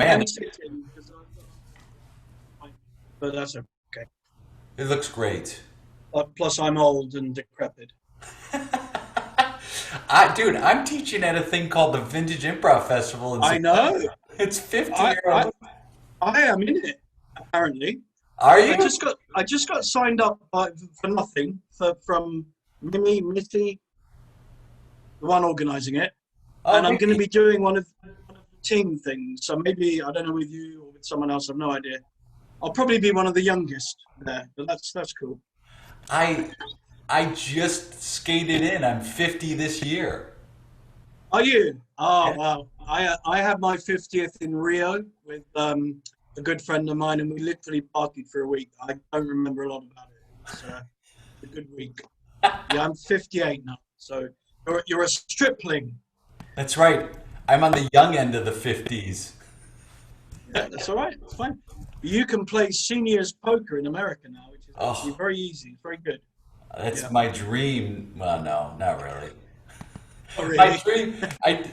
man, I'm sitting, but that's okay. it looks great. Plus, I'm old and decrepit. Dude, I'm teaching at a thing called the Vintage Improv Festival in I know. September. It's 50 I, year I old. I am in it. Apparently, Are I you? just got signed up for nothing from Missy, the one organising it, Oh, and I'm going to really? be doing one of the team things. So maybe I don't know with you or with someone else. I've no idea. I'll probably be one of the youngest there, but that's cool. I I just skated in. I'm 50 this year. Are you? Oh Yeah. wow! I had my 50th in Rio with a good friend of mine, and we literally partied for a week. I don't remember a lot about it. It was a good week. Yeah, I'm 58 now, so you're a stripling. That's right. I'm on the young end of the 50s. Yeah, that's all right. It's fine. You can play seniors poker in America now, which is actually Oh, very easy. It's very good. that's Yeah. my dream. Well, no, not really. Oh, My really? dream,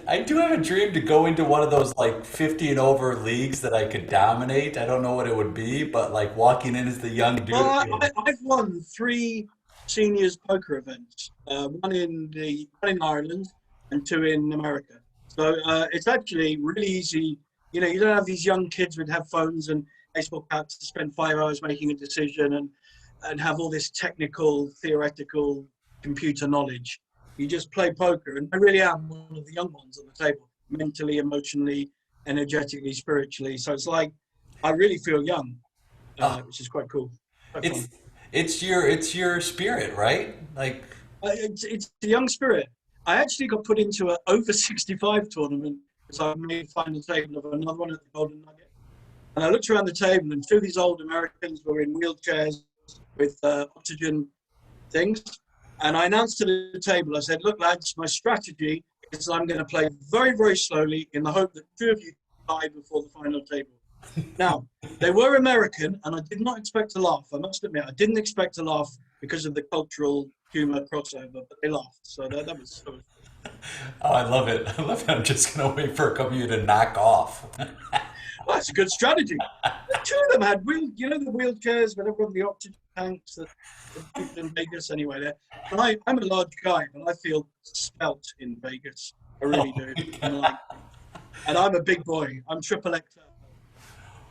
I do have a dream to go into one of those like 50 and over leagues that I could dominate. I don't know what it would be, but like walking in as the young Well, dude. I've won three seniors poker events. One in Ireland and two in America. So it's actually really easy. You know, you don't have these young kids with have phones and Facebook apps to spend 5 hours making a decision and have all this technical, theoretical computer knowledge. You just play poker, and I really am one of the young ones on the table, mentally, emotionally, energetically, spiritually. So it's like I really feel young, Oh, which is quite cool, quite it's fun. it's your spirit, right? Like, It's a young spirit. I actually got put into an over 65 tournament because I made final table of another one at the Golden Nugget. And I looked around the table, and two of these old Americans were in wheelchairs with oxygen things. And I announced to the table, I said, look, lads, my strategy is I'm going to play very, very slowly in the hope that two of you die before the final table. Now, they were American, and I did not expect to laugh. I must admit, I didn't expect to laugh because of the cultural humor crossover, but they laughed. So that was oh, I love it. I love it. I'm just gonna wait for a couple of you to knock off. well, that's a good strategy. The two of them had the wheelchairs, whatever, the oxygen tanks, the people in Vegas anyway. There, and I'm a large guy, but I feel spelt in Vegas. I really Oh do. my I'm God. like, and I'm a big boy. I'm triple XL.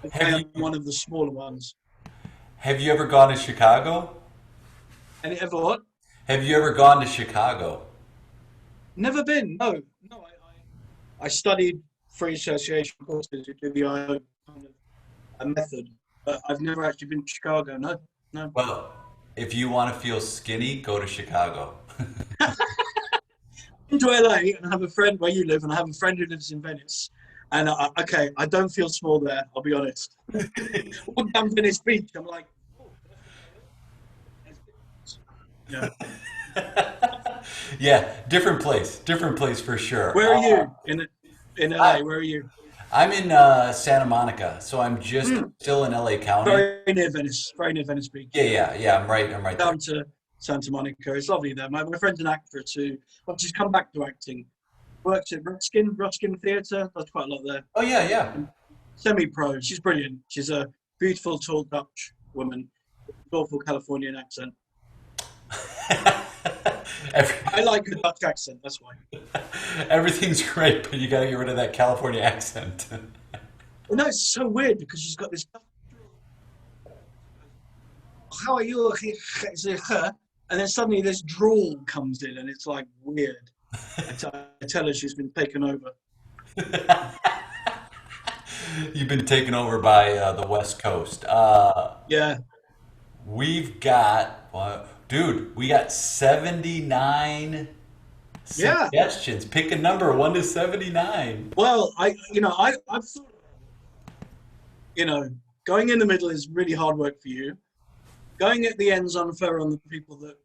I Have you am one of the smaller ones. have you ever gone to Chicago? And ever what? Have you ever gone to Chicago? Never been. No, no. I studied free association courses to do the IO kind of a method, but I've never actually been to Chicago. No, no. Well, if you want to feel skinny, go to Chicago. Been to LA and I have a friend where you live, and I have a friend who lives in Venice. And okay, I don't feel small there. I'll be honest. Walk down Venice Beach, I'm like, oh, yeah. Yeah, different place for sure. Where are you in I, LA? Where are you? I'm in Santa Monica, so I'm just Mm, still in LA County. very near Venice Beach. Yeah, Yeah, yeah, yeah. I'm right there. down to Santa Monica. It's lovely there. My friend's an actress who, well, she's come back to acting. Works at Ruskin Theatre. Does quite a lot there. Oh yeah, yeah. Semi-pro. She's brilliant. She's a beautiful, tall Dutch woman with an awful Californian accent. Every, I like a Dutch accent. That's why. everything's great, but you got to get rid of that California accent. Well, no, it's so weird because she's got this. How are you? And then suddenly this drawl comes in, and it's like weird. I tell her she's been taken over. You've been taken over by the West Coast. Yeah, We've got, dude, we got 79 yeah. suggestions. Pick a number, 1 to 79. Well, I've thought, you know, going in the middle is really hard work for you. Going at the end's unfair on the people that.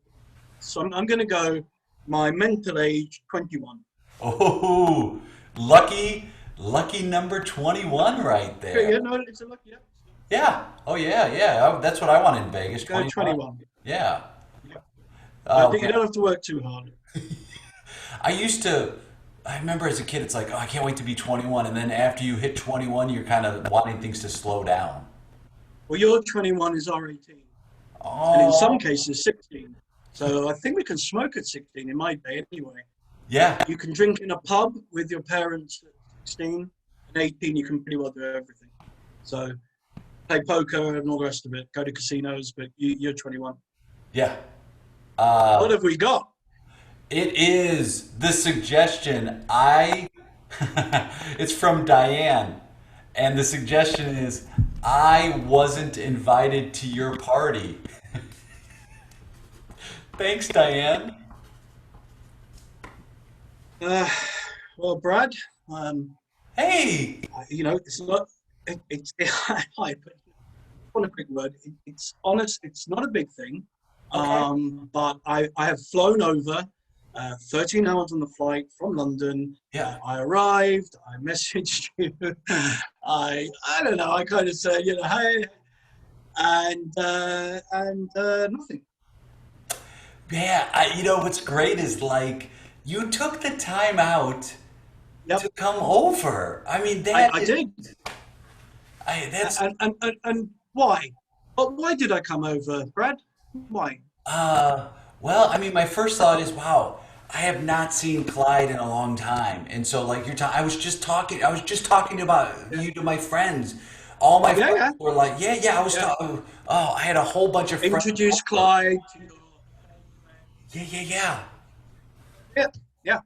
So I'm going to go. My mental age 21. Oh, lucky number 21 right Okay, yeah, there. no, it's a lucky. Yeah. Yeah. Oh, yeah, yeah. That's what I want in Vegas, Go 21. 21. Yeah. Yeah. Uh, You don't have to work too hard. I used to, I remember as a kid, it's like, oh, I can't wait to be 21. And then after you hit 21, you're kind of wanting things to slow down. Well, your 21 is our 18, and in some Oh, cases 16. So I think we can smoke at 16 in my day anyway. yeah. You can drink in a pub with your parents at 16, and 18 you can pretty well do everything. So play poker and all the rest of it, go to casinos, but you're 21. Yeah. What Uh, have we got? it is the suggestion. It's from Diane. And the suggestion is, I wasn't invited to your party. Thanks, Diane. Uh, well, Brad, um, Hey. it's not, it's, hi, but on a quick word, it's honest, it's not a big thing. Okay. But I have flown over 13 hours on the flight from London. Yeah. I arrived, I messaged you. I don't know, I kind of said, hey, and nothing. Yeah. What's great is like, you took the time out Yep, to come over. I mean, I did. that's, And why? But why did I come over, Brad? Why? uh, well, I mean, my first thought is, wow, I have not seen Clyde in a long time. And so, like, I was just talking about Yeah, you to my friends. All my yeah, friends yeah. were like, yeah, yeah, I was Yeah. talking, oh, I had a whole bunch of friends Introduce over. Clyde to your girlfriend. Yeah, yeah, yeah. Yeah, yeah,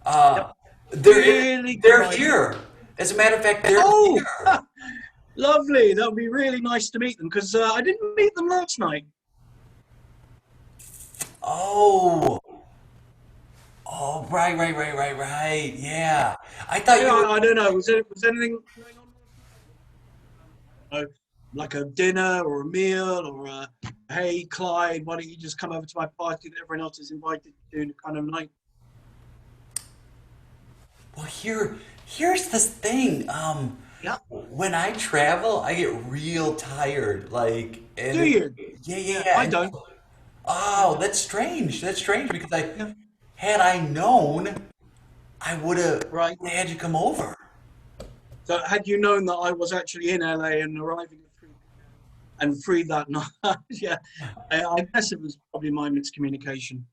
Uh, yep. they're, Really good they're idea. here. As a matter of fact, they're Oh, here. lovely. That would be really nice to meet them because I didn't meet them last night. Oh, oh, right, right, right, right, right. Yeah. I thought Yeah, you were. I don't know. Was anything going on last night? I don't know, like a dinner or a meal or a hey, Clyde, why don't you just come over to my party that everyone else is invited to kind of night? Well, here's this thing. Yeah. When I travel, I get real tired. Like, Do you? yeah, yeah, Yeah, yeah. I And don't. oh, Yeah, that's strange. That's strange because yeah. had I known, I would have Right. had you come over. So had you known that I was actually in LA and arriving at 3 p.m. and free that night, yeah, I guess it was probably my miscommunication.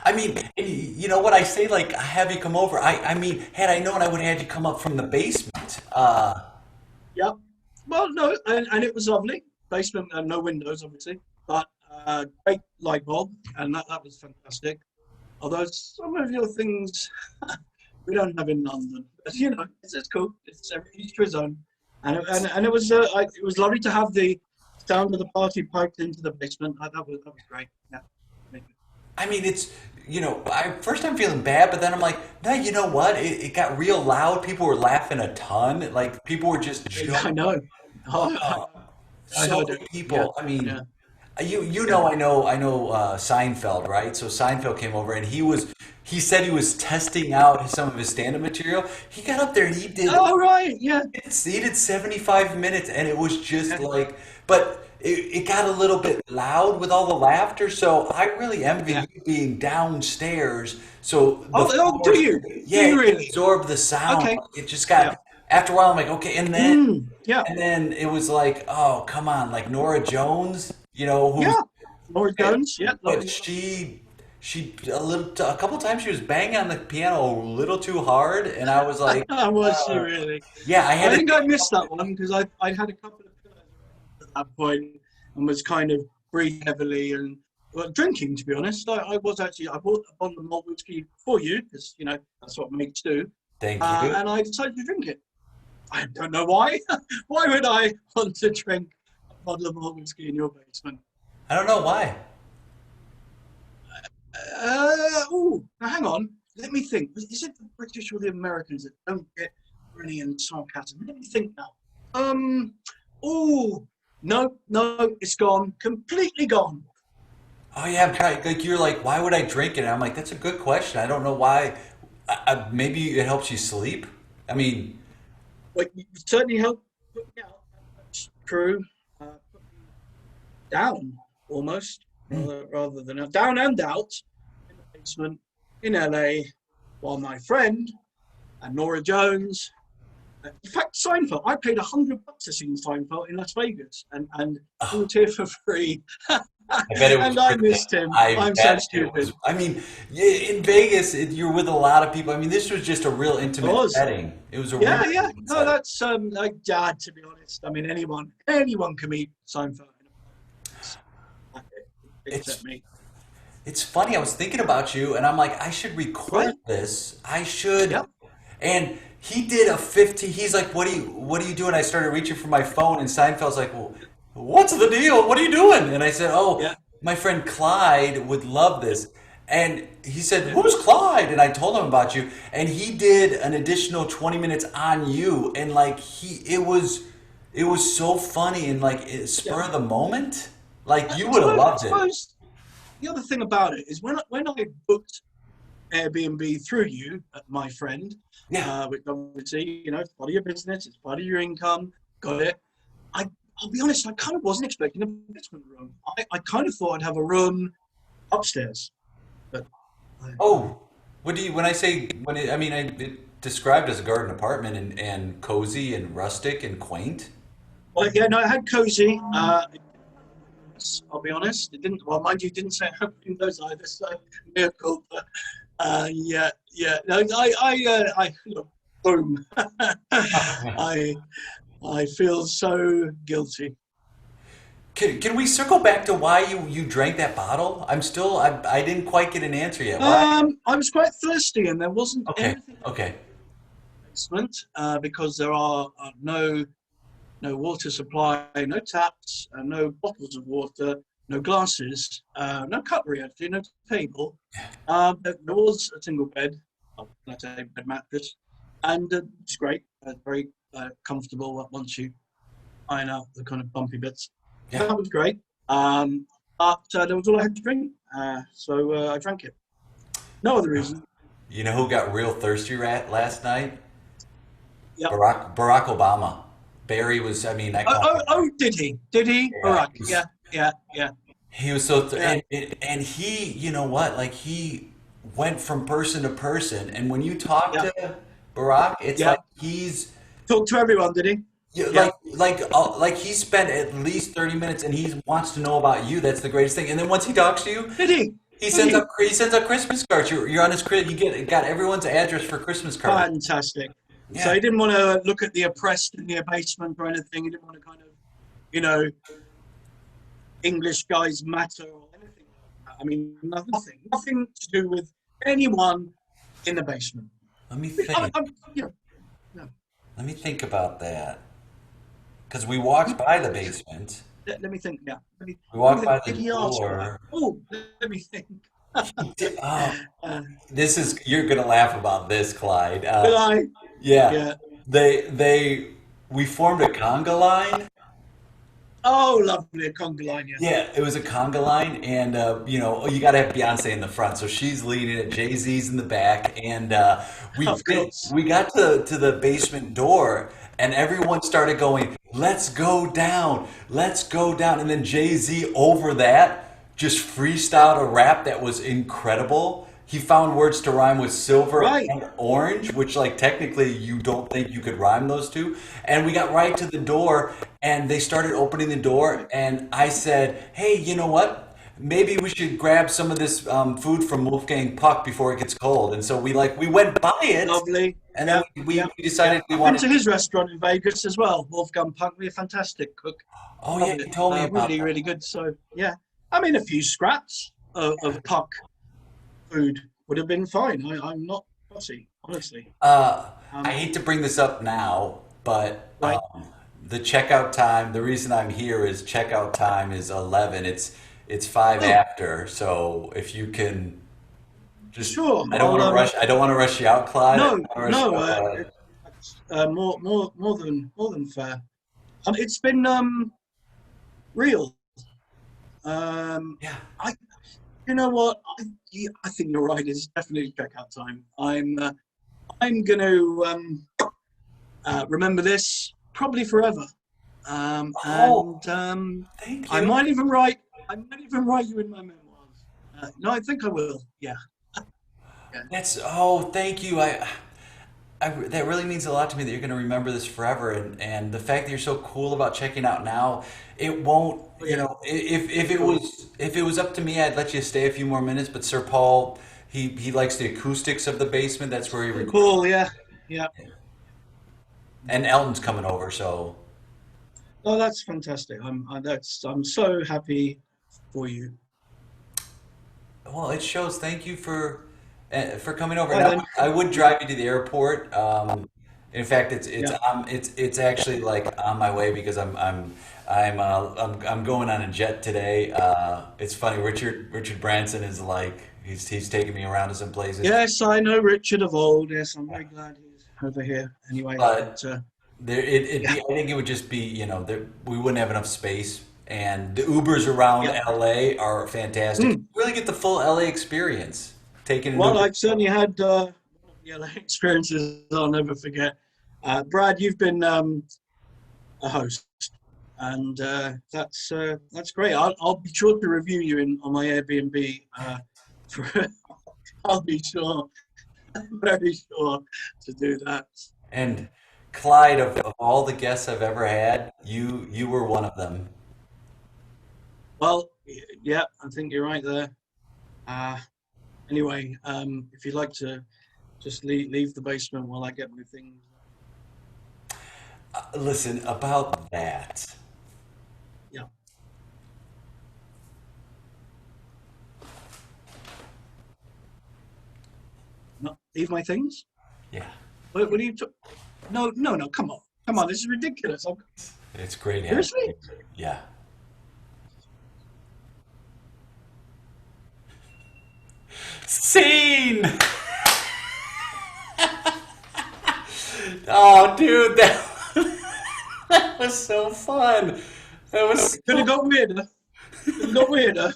I mean, you know what I say? Like, have you come over? I mean, had I known, I would have had you come up from the basement. Yeah. Well, no, and it was lovely. Basement and no windows, obviously, but great light bulb, and that was fantastic. Although some of your things we don't have in London, but it's cool. It's each to his own, and it was it was lovely to have the sound of the party piped into the basement. That was great. Yeah. I mean, I first I'm feeling bad, but then I'm like, no, you know what? It got real loud. People were laughing a ton. Like people were just I joking. know. Oh, Uh, I so heard it. many Yeah. people. I Yeah. mean, you Yeah. know, I know Seinfeld, right? So Seinfeld came over and he said he was testing out some of his stand-up material. He got up there and Oh, right. Yeah. he did 75 minutes and it was just Yeah. like, but it got a little bit loud with all the laughter. So I really envy Yeah. you being downstairs. So the Do floors, you? Do yeah, you it really? absorbed the sound. Okay. It just Yeah. got, after a while, I'm like, okay. Yeah. And then it was like, oh, come on. Like Nora Jones, who's, Yeah. Laura Jones. Yeah. but Lovely. a couple times she was banging on the piano a little too hard. And I was like, Was she uh, really? yeah, I had I to think I take a missed couple. that one because I had a couple of pillows around at that point and was kind of breathing heavily and well, drinking. To be honest, I was actually I bought a bottle of malt whiskey for you because that's what mates do, Thank you. and I decided to drink it. I don't know why. Why would I want to drink a bottle of malt whiskey in your basement? I don't know why. Oh, now hang on. Let me think. Is it the British or the Americans that don't get really in sarcasm? Let me think now. Oh, no, no, it's gone. Completely gone. Oh yeah, I'm trying. Like you're like, why would I drink it? And I'm like, that's a good question. I don't know why. Maybe it helps you sleep. I mean, But you certainly helped put me out. That's true. Put me down almost, mm, rather than down and out in the basement in LA, while my friend and Nora Jones. In fact, Seinfeld. I paid $100 to see Seinfeld in Las Vegas, and he was here for free. I bet it was And I worth it. missed him. I I'm so bet it was. stupid. I mean, in Vegas, you're with a lot of people. I mean, this was just a real It intimate was. setting. It was a real Yeah, yeah. intimate No, setting. that's like dad. To be honest, I mean, anyone can meet Seinfeld. It's Except me. it's funny. I was thinking about you, and I'm like, I should record Right? this. I should. Yep. And he did a 50. He's like, what are you doing? I started reaching for my phone, and Seinfeld's like, well, what's the deal? What are you doing? And I said, oh, Yeah. my friend Clyde would love this. And he said, who's Clyde? And I told him about you, and he did an additional 20 minutes on you, and like it was so funny and like Yeah. spur of the moment. Like you I would have suppose, I loved it. suppose the other thing about it is when I booked Airbnb through you, my friend, Yeah. which obviously, it's part of your business, it's part of your income, got it. I'll be honest, I kind of wasn't expecting a basement room. I kind of thought I'd have a room upstairs, but Oh, when I say I mean it described as a garden apartment and cozy and rustic and quaint. well, yeah, no, I had cozy. I'll be honest, it didn't. Well, mind you, it didn't say opening those either, so miracle. But yeah, yeah. No, look, boom. I I feel so guilty. Can we circle back to why you drank that bottle? I didn't quite get an answer yet. Why? I was quite thirsty, and there wasn't Okay, anything in okay. the basement because there are no water supply, no taps, no bottles of water, no glasses, no cutlery actually, no table. There was a single bed, let's say bed mattress, and it's great, very comfortable once you iron out the kind of bumpy bits. Yeah. That was great. But that was all I had to drink, so I drank it. No other reason. You know who got real thirsty last night? Yep. Barack Obama. Barry was. I mean, I Oh, call oh, him. oh, did he? Did he? All Yeah, right. Yeah, yeah, yeah, he was so yeah, and he, you know what? Like he went from person to person, and when you talk yeah, to Barack, it's yeah. like he's Talked to everyone, did he? yeah, Yeah. like he spent at least 30 minutes, and he wants to know about you. That's the greatest thing. And then once he talks to you, Did he? he Did sends he? out Christmas cards. You're on his credit. Got everyone's address for Christmas cards. Fantastic. So Yeah. he didn't want to look at the oppressed in the basement or anything. He didn't want to kind of, you know, English guys matter or anything like that. I mean, nothing to do with anyone in the basement. Let me I, think. I, you know, no. Let me think about that. Because we walked by the basement. Let me think. Yeah. We Let me walked by think. the Did he ask for that? door. Oh, let me think. Oh, Uh, you're gonna laugh about this, Clyde. will I? Yeah, Yeah. we formed a conga line. Oh, lovely. A conga line. Yeah. Yeah, it was a conga line, and you got to have Beyonce in the front, so she's leading it. Jay Z's in the back, and Of course. we got to the basement door, and everyone started going, "Let's go down, let's go down," and then Jay Z over that just freestyled a rap that was incredible. He found words to rhyme with silver Right. and orange, which like technically you don't think you could rhyme those two. And we got right to the door and they started opening the door and I said, "Hey, you know what? Maybe we should grab some of this food from Wolfgang Puck before it gets cold." And so we went by it Lovely. and Yeah. then we Yeah. Yeah. decided we I've been to wanted. his restaurant in Vegas as well. Wolfgang Puck, a fantastic cook. Oh yeah, Loved you it. told me about Really, that. really good. So yeah, I mean, a few scraps of Puck food would have been fine. I'm not fussy, honestly. I Um, hate to bring this up now, but right. the checkout time. The reason I'm here is checkout time is 11. It's five Oh, after. So if you can just, sure. I don't want to rush. I don't want to rush you out, Clyde. I don't No, want to rush you no. out, Clyde. It's more than fair. It's been real. Um, Yeah. I, you know what? Yeah, I think you're right. It's definitely checkout time. I'm going to remember this probably forever. Oh, And thank I you. might even write. I might even write you in my memoirs. No, I think I will. Yeah, yeah. Thank you. that really means a lot to me that you're going to remember this forever, and the fact that you're so cool about checking out now, it won't, Oh, you yeah, know, if it cool. was up to me, I'd let you stay a few more minutes. But Sir Paul, he likes the acoustics of the basement. That's where he records. Cool, yeah, yeah. And Elton's coming over, so Oh, that's fantastic. I'm so happy for you. well, it shows. Thank you for coming over. Right Now, then. I would drive you to the airport. In fact, Yeah. it's actually like on my way because I'm going on a jet today. It's funny. Richard Branson is like he's taking me around to some places, Yes, I know Richard of old. Yes, I'm very glad he's over here. Anyway, but but it'd yeah, be. I think it would just be we wouldn't have enough space, and the Ubers around yeah. LA are fantastic. Mm. Really get the full LA experience. Taking an Well, Uber. I've certainly had one of the LA experiences I'll never forget. Brad, you've been a host, and that's great. I'll be sure to review you on my Airbnb. For, I'll be sure, very sure to do that. And Clyde, of all the guests I've ever had, you were one of them. Well, yeah, I think you're right there. Uh, anyway, if you'd like to just leave the basement while I get my things. Listen, about that. Yeah, no, leave my things. Yeah, What are you? No, no, no. Come on, come on. This is ridiculous. it's great having Seriously? you. Yeah. Scene! Oh, dude, that was so fun. That was Could have got weirder. Could have got weirder.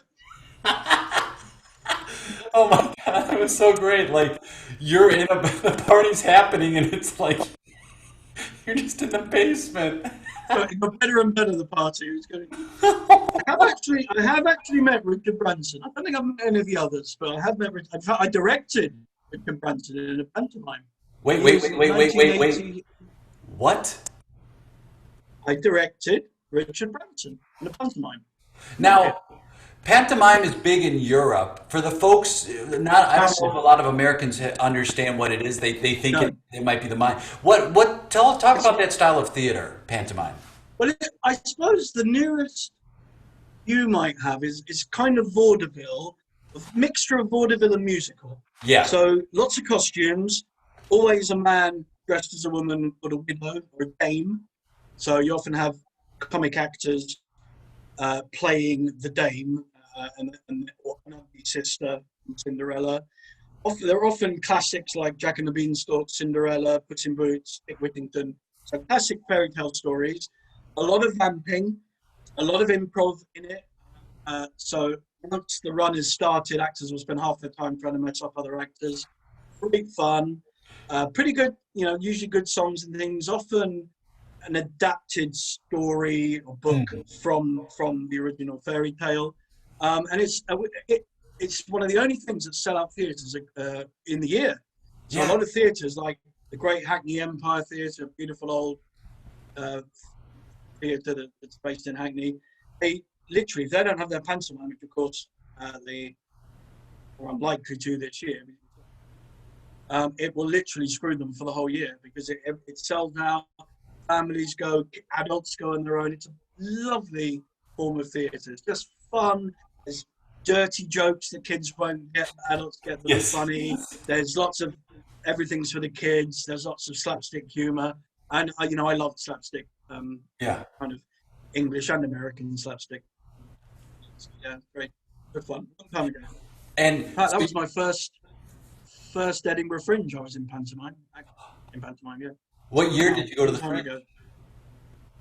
oh my God, that was so great. Like, you're in the party's happening, and it's like you're just in the basement. It got better and better. The party. It's going. I have actually met Richard Branson. I don't think I've met any of the others, but I have met. In fact, I directed Richard Branson in a pantomime. Wait, wait, Years wait, in wait, wait, wait, wait. 1980. What? I directed Richard Branson in a pantomime. Yeah, Now, pantomime is big in Europe. For the folks, not I don't know massive. if a lot of Americans understand what it is. They think No, it might be the mind. What? Talk it's, about that style of theater, pantomime. well, I suppose the nearest you might have is kind of vaudeville, a mixture of vaudeville and musical. Yeah. So lots of costumes, always a man dressed as a woman or a widow or a dame. So you often have comic actors playing the dame and an ugly sister, Cinderella. They're often classics like Jack and the Beanstalk, Cinderella, Puss in Boots, Dick Whittington. So classic fairy tale stories. A lot of vamping, a lot of improv in it. So once the run is started, actors will spend half their time trying to mess up other actors. Great fun, pretty good. Usually good songs and things. Often an adapted story or book from the original fairy tale, and it's one of the only things that sell out theatres in the year. So a Yeah. lot of theatres, like the Great Hackney Empire Theatre, beautiful old uh, theatre that's based in Hackney, they literally, if they don't have their pantomime, which of course they are unlikely to this year, it will literally screw them for the whole year because it sells out. Families go, adults go on their own. It's a lovely form of theatre. It's just fun. There's dirty jokes that kids won't get, adults get that are Yes. funny. There's lots of everything's for the kids. There's lots of slapstick humour, and I love slapstick, Yeah. kind of English and American slapstick. So, yeah, great, good fun. Long time ago. And That was my first Edinburgh Fringe. I was in pantomime. In pantomime, yeah. what year Wow, did you go to long the time Fringe? ago.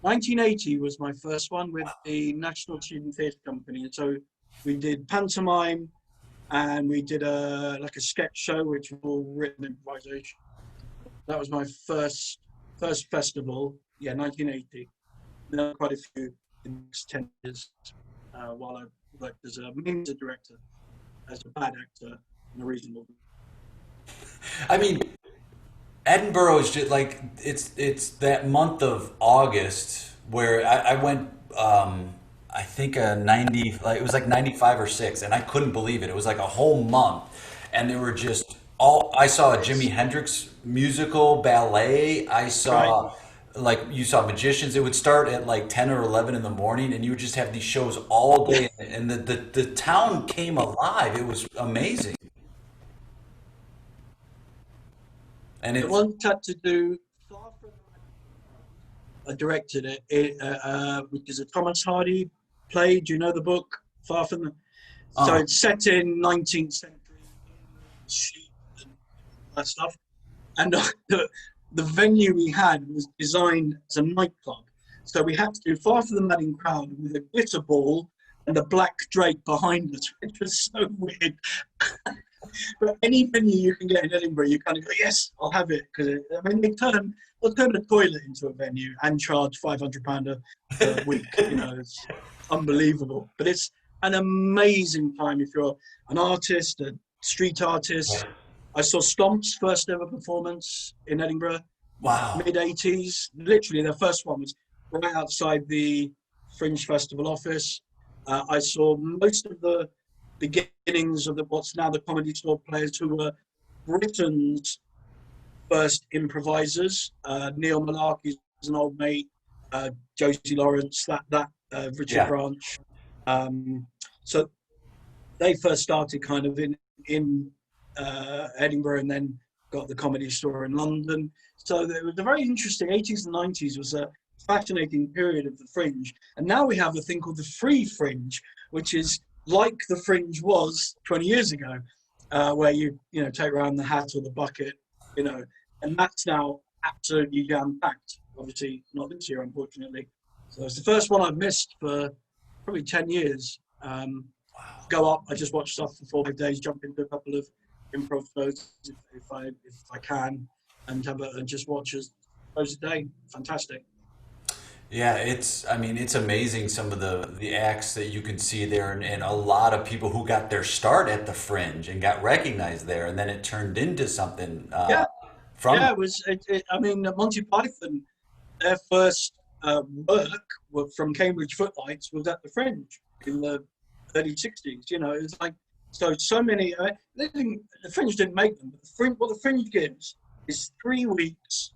1980 was my first one with the National Student Theatre Company, and so we did pantomime, and we did a sketch show, which was all written improvisation. That was my first festival. Yeah, 1980. There were quite a few in the next 10 years while I worked as a music director, as a bad actor, and a reasonable. I mean, Edinburgh is just like it's that month of August where I went. I think a 90, like it was like 95 or 6, and I couldn't believe it. It was like a whole month, and they were just all. I saw a Jimi Hendrix musical, ballet. I Right. saw like you saw magicians. It would start at like 10 or 11 in the morning, and you would just have these shows all day, and the town came alive. It was amazing, and The it's one had to do Far From I directed it, which is a Thomas Hardy play. Do you know the book Far From the? So uh, it's set in 19th century sheep and that stuff. And the venue we had was designed as a nightclub. So we had to do Far From the Madding Crowd with a glitter ball and a black drake behind us, which was so weird. But any venue you can get in Edinburgh, you kind of go, yes, I'll have it. Because I mean, they'll turn a toilet into a venue and charge £500 a week. You know, it's unbelievable. But it's an amazing time if you're an artist, a street artist. I saw Stomp's first ever performance in Edinburgh, wow. mid '80s. Literally, their first one was right outside the Fringe Festival office. I saw most of the beginnings of what's now the Comedy Store players, who were Britain's first improvisers. Neil Malarkey's an old mate, Josie Lawrence, Richard Yeah. Branch. So they first started kind of in Edinburgh, and then got the Comedy Store in London. So it was a very interesting 80s and 90s was a fascinating period of the Fringe. And now we have a thing called the Free Fringe, which is like the Fringe was 20 years ago, where you take around the hat or the bucket, and that's now absolutely jam-packed. Obviously not this year, unfortunately. So it's the first one I've missed for probably 10 years. Go up, I just watch stuff for 4 days, jump into a couple of improv shows if I can, and just watch shows a day. Fantastic. Yeah, I mean, it's amazing some of the acts that you can see there, and a lot of people who got their start at the Fringe and got recognized there, and then it turned into something Yeah, from. yeah. It was. I mean, Monty Python, their first from Cambridge Footlights was at the Fringe in the early '60s. It's like so many. The Fringe didn't make them, but what the Fringe gives is 3 weeks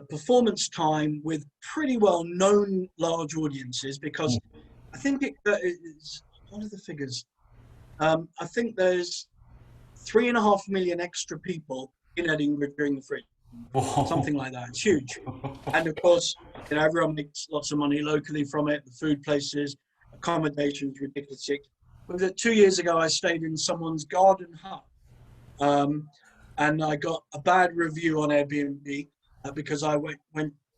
performance time with pretty well known large audiences, because I think it's what are the figures? I think there's 3.5 million extra people in Edinburgh during the Fringe, Whoa. something like that. It's huge, and of course, everyone makes lots of money locally from it. The food places, accommodations, ridiculous. Was it 2 years ago? I stayed in someone's garden hut, and I got a bad review on Airbnb because I went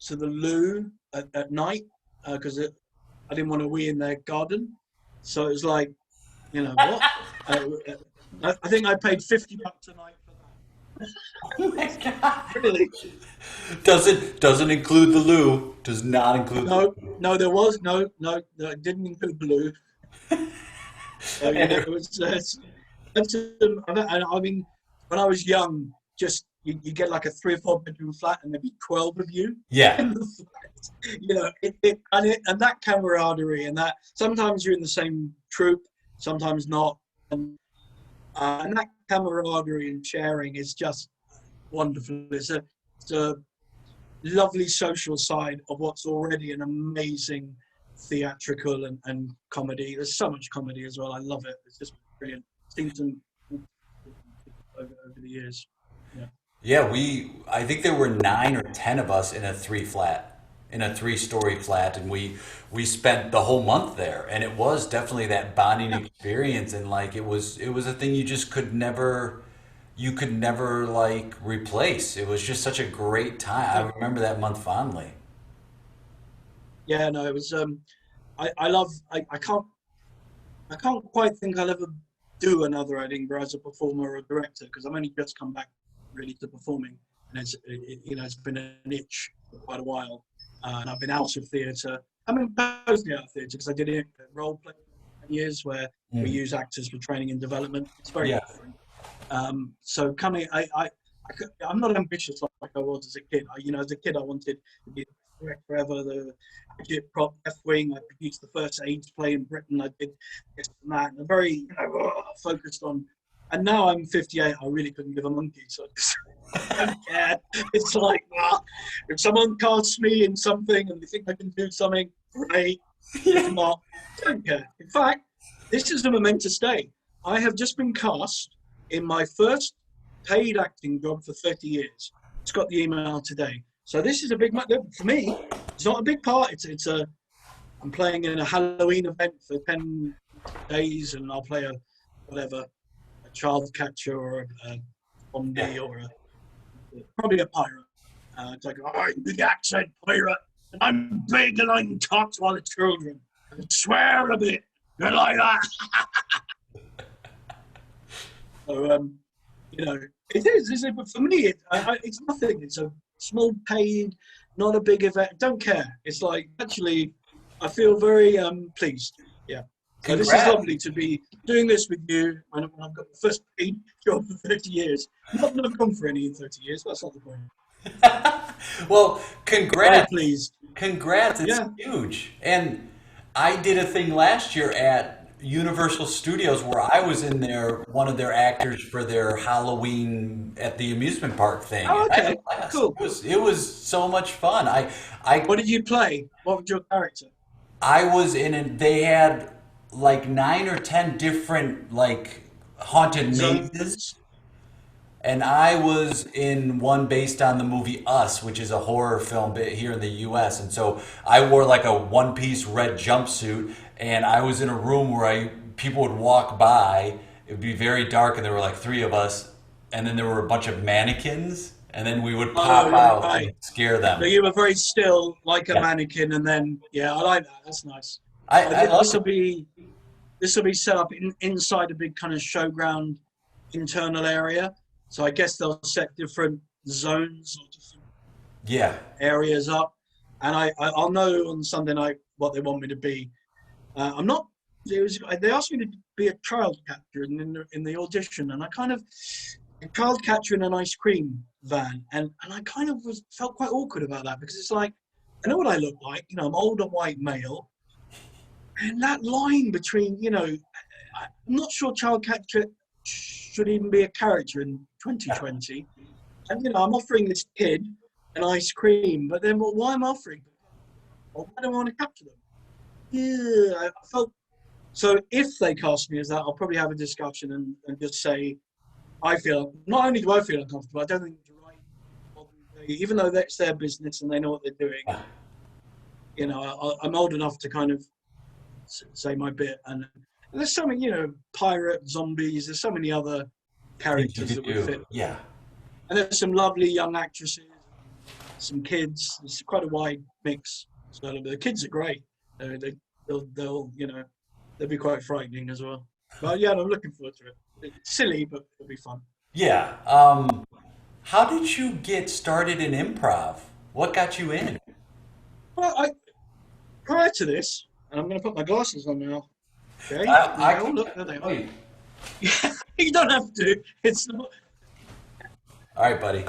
to the loo at night because I didn't want to wee in their garden. So it was like, what? I think I paid $50 a night for that. Oh my God. Really? Doesn't include the loo. Does not include the No, no, there was no, it didn't include the loo. So loo. it was. I mean, when I was young, just you get like a 3 or 4 bedroom flat, and there'd be 12 of you Yeah. in the flat. And that camaraderie, and that sometimes you're in the same troupe, sometimes not, and that camaraderie and sharing is just wonderful. It's a lovely social side of what's already an amazing theatrical and comedy. There's so much comedy as well. I love it. It's just brilliant. Seen some over the years. Yeah. Yeah, I think there were 9 or 10 of us in a in a 3-story flat, and we spent the whole month there, and it was definitely that bonding Yeah. experience, and like it was a thing you could never like replace. It was just such a great time. I No. remember that month fondly. Yeah. No. It was. I love. I can't quite think I'll ever do another Edinburgh as a performer or a director, because I've only just come back really to performing, and it's been an itch for quite a while, and I've been out of theatre. I mean, mostly out of theatre because I did it role play for 10 years, where we Mm. use actors for training and development. It's very Yeah. different. So coming, I I'm not ambitious like I was as a kid. As a kid, I wanted to be forever. I did prop F Wing. I produced the first AIDS play in Britain. I did this and that. And I'm very focused on. And now I'm 58. I really couldn't give a monkey. So I don't care. It's like, if someone casts me in something and they think I can do something, great. If not, don't care. In fact, this is a momentous day. I have just been cast in my first paid acting job for 30 years. It's got the email today. So this is a big, for me, it's not a big part. I'm playing in a Halloween event for 10 days and I'll play a child catcher or a zombie or probably a pirate. It's like, I'm the accent pirate and I'm big and I can talk to all the children and swear a bit. You're like that. So, it is. But for me, it's nothing. It's a small paid, not a big event. Don't care. It's like, actually, I feel very pleased. Yeah. So this is lovely to be doing this with you when I've got the first paid job for 30 years. Not that I've gone for any in 30 years. That's not the point. Well, congrats. Very pleased. Congrats. It's huge. And I did a thing last year at Universal Studios where I was in one of their actors for their Halloween at the amusement park thing. Oh, okay. Cool. It was so much fun. What did you play? What was your character? I was they had like 9 or 10 different like haunted mazes. And I was in one based on the movie Us, which is a horror film here in the US. And so I wore like a one-piece red jumpsuit, and I was in a room where people would walk by. It would be very dark, and there were like 3 of us, and then there were a bunch of mannequins, and then we would pop out and scare them. So you were very still, like a mannequin, and then I like that. That's nice. This will be set up inside a big kind of showground internal area. So I guess they'll set different zones or different areas up, and I'll know on Sunday night what they want me to be. I'm not. They asked me to be a child catcher in the audition, and I kind of a child catcher in an ice cream van, and I kind of felt quite awkward about that because it's like I know what I look like. I'm older white male, and that line between I'm not sure child catcher should even be a character in 2020. And I'm offering this kid an ice cream, but then why am I offering them? Well, why do I want to capture them? I felt so. If they cast me as that, I'll probably have a discussion and just say, not only do I feel uncomfortable, I don't think it's right. Even though that's their business and they know what they're doing, I'm old enough to kind of say my bit. And there's so many, pirate, zombies. There's so many other characters that would fit. Yeah. And there's some lovely young actresses, some kids. It's quite a wide mix. So the kids are great. They'll be quite frightening as well. But I'm looking forward to it. It's silly, but it'll be fun. Yeah. How did you get started in improv? What got you in? Well, prior to this, and I'm going to put my glasses on now. Okay. Look, there they are. You don't have to. It's not. All right, buddy.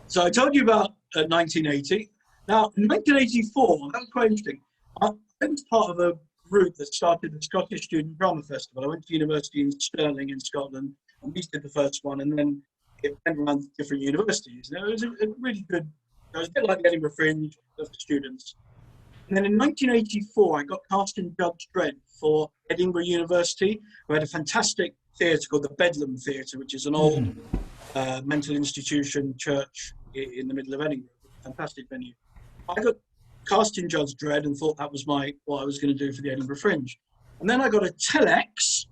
So I told you about 1980. Now, in 1984, that was quite interesting. I was part of a group that started the Scottish Student Drama Festival. I went to university in Stirling in Scotland, and we did the first one, and then it went around different universities. And it was a really good. It was a bit like the Edinburgh Fringe for students. And then in 1984, I got cast in Judge Dredd for Edinburgh University, who had a fantastic theatre called the Bedlam Theatre, which is an old mental institution church in the middle of Edinburgh. Fantastic venue. I got cast in Judge Dredd and thought that was what I was going to do for the Edinburgh Fringe. And then I got a telex,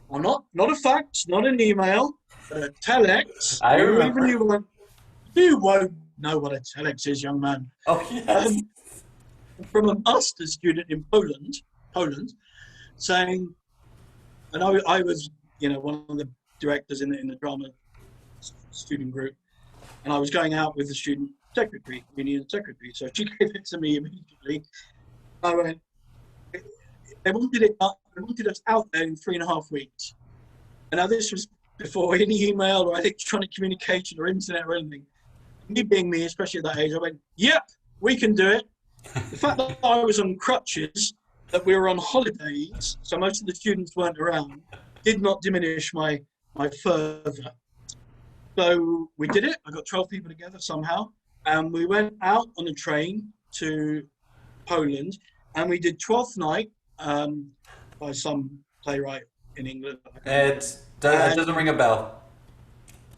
not a fax, not an email, but a telex. I remember. You won't know what a telex is, young man. Oh, yes. From a master's student in Poland, saying, and I was, one of the directors in the drama student group, and I was going out with the student secretary, union secretary. So she gave it to me immediately. I went. They wanted us out there in 3.5 weeks. And now this was before any email or electronic communication or internet or anything. Me being me, especially at that age, I went, yep, we can do it. The fact that I was on crutches, that we were on holidays, so most of the students weren't around, did not diminish my fervour. So we did it. I got 12 people together somehow, and we went out on a train to Poland, and we did Twelfth Night by some playwright in England. It doesn't ring a bell.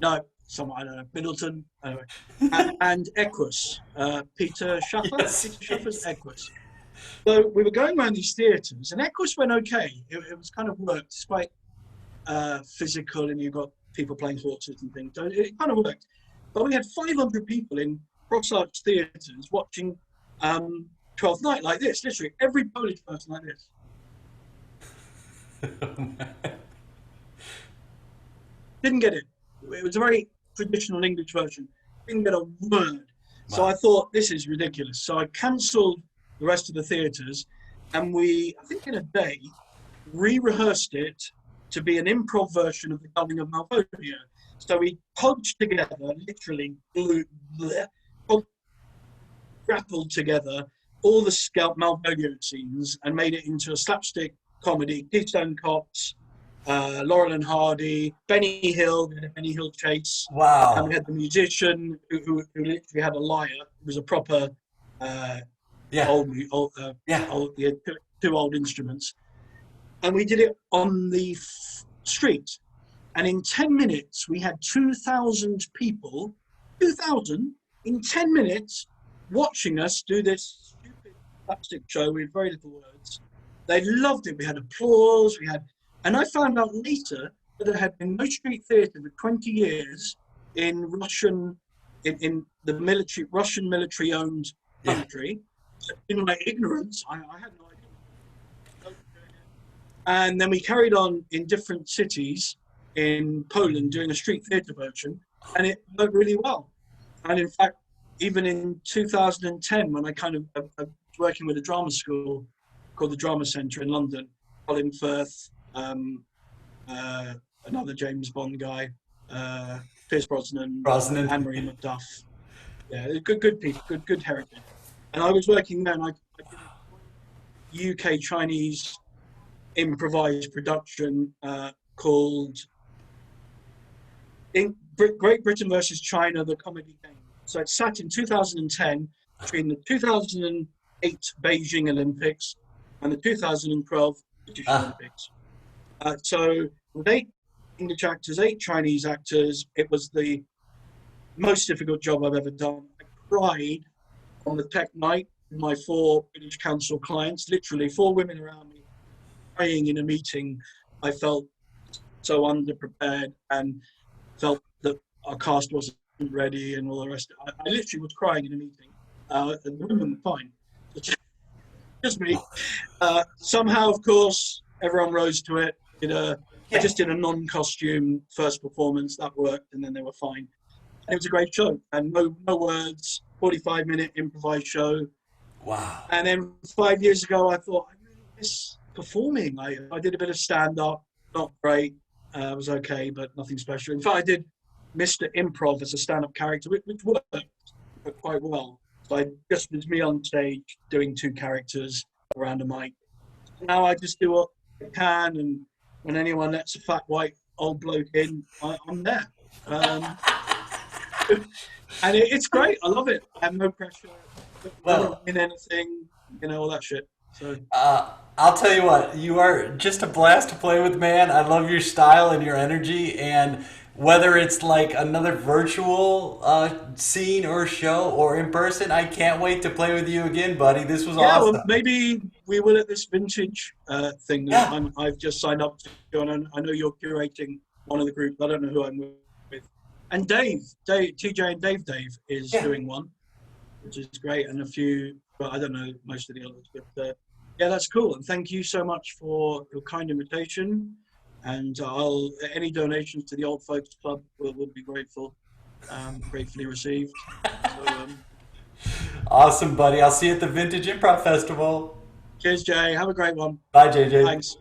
No, I don't know, Middleton, anyway. And Equus, Peter Schaffer, Yes, Peter Schaffer's Equus. So we were going around these theatres, and Equus went okay. It was kind of worked. It's quite physical, and you've got people playing horses and things. So it kind of worked. But we had 500 people in cross-arch theatres watching Twelfth Night like this, literally every Polish person like this. Didn't get it. It was a very traditional English version. Didn't get a word. So I thought, this is ridiculous. So I cancelled the rest of the theatres, and we, I think in a day, re-rehearsed it to be an improv version of The Coming of Malvolio. So we podged together, literally grappled together all the Malvolio scenes and made it into a slapstick comedy. Keystone Cops, Laurel and Hardy, Benny Hill, we had a Benny Hill chase. Wow. And we had the musician who literally had a lyre. It was a proper two old instruments. And we did it on the street. And in 10 minutes, we had 2,000 people, 2,000 in 10 minutes, watching us do this stupid slapstick show with very little words. They loved it. We had applause. And I found out later that there had been no street theatre for 20 years in in the Russian military-owned country. In my ignorance, I had no idea. And then we carried on in different cities in Poland doing a street theatre version, and it worked really well. And in fact, even in 2010, when I was working with a drama school called the Drama Centre in London, Colin Firth, another James Bond guy, Pierce Brosnan, Anne-Marie Macduff. Yeah, good people, good heritage. And I was working there, and I did a UK-Chinese improvised production called Great Britain versus China, the comedy game. So it sat in 2010 between the 2008 Beijing Olympics and the 2012 British Olympics. So with 8 English actors, 8 Chinese actors, it was the most difficult job I've ever done. I cried on the tech night with my 4 British Council clients, literally 4 women around me, crying in a meeting. I felt so underprepared and felt that our cast wasn't ready and all the rest. I literally was crying in a meeting. The women were fine. Just me. Somehow, of course, everyone rose to it. I just did a non-costume first performance. That worked, and then they were fine. And it was a great show. And no words, 45-minute improvised show. Wow. And then 5 years ago, I thought, I really miss performing. I did a bit of stand-up. Not great. It was okay, but nothing special. In fact, I did Mr. Improv as a stand-up character, which worked quite well. So just was me on stage doing 2 characters around a mic. Now I just do what I can, and when anyone lets a fat white old bloke in, I'm there. And it's great. I love it. I have no pressure. I don't win anything, all that shit. So I'll tell you what, you are just a blast to play with, man. I love your style and your energy, and whether it's like another virtual scene or show or in person, I can't wait to play with you again, buddy. This was awesome. Well, maybe we will at this vintage thing that I've just signed up to, and I know you're curating one of the groups. I don't know who I'm with. And Dave, TJ and Dave is doing one, which is great, and a few, but I don't know most of the others. But that's cool, and thank you so much for your kind invitation. And any donations to the Old Folks Club will be grateful, gratefully received. So, awesome, buddy. I'll see you at the Vintage Improv Festival. Cheers, Jay. Have a great one. Bye, JJ. Thanks.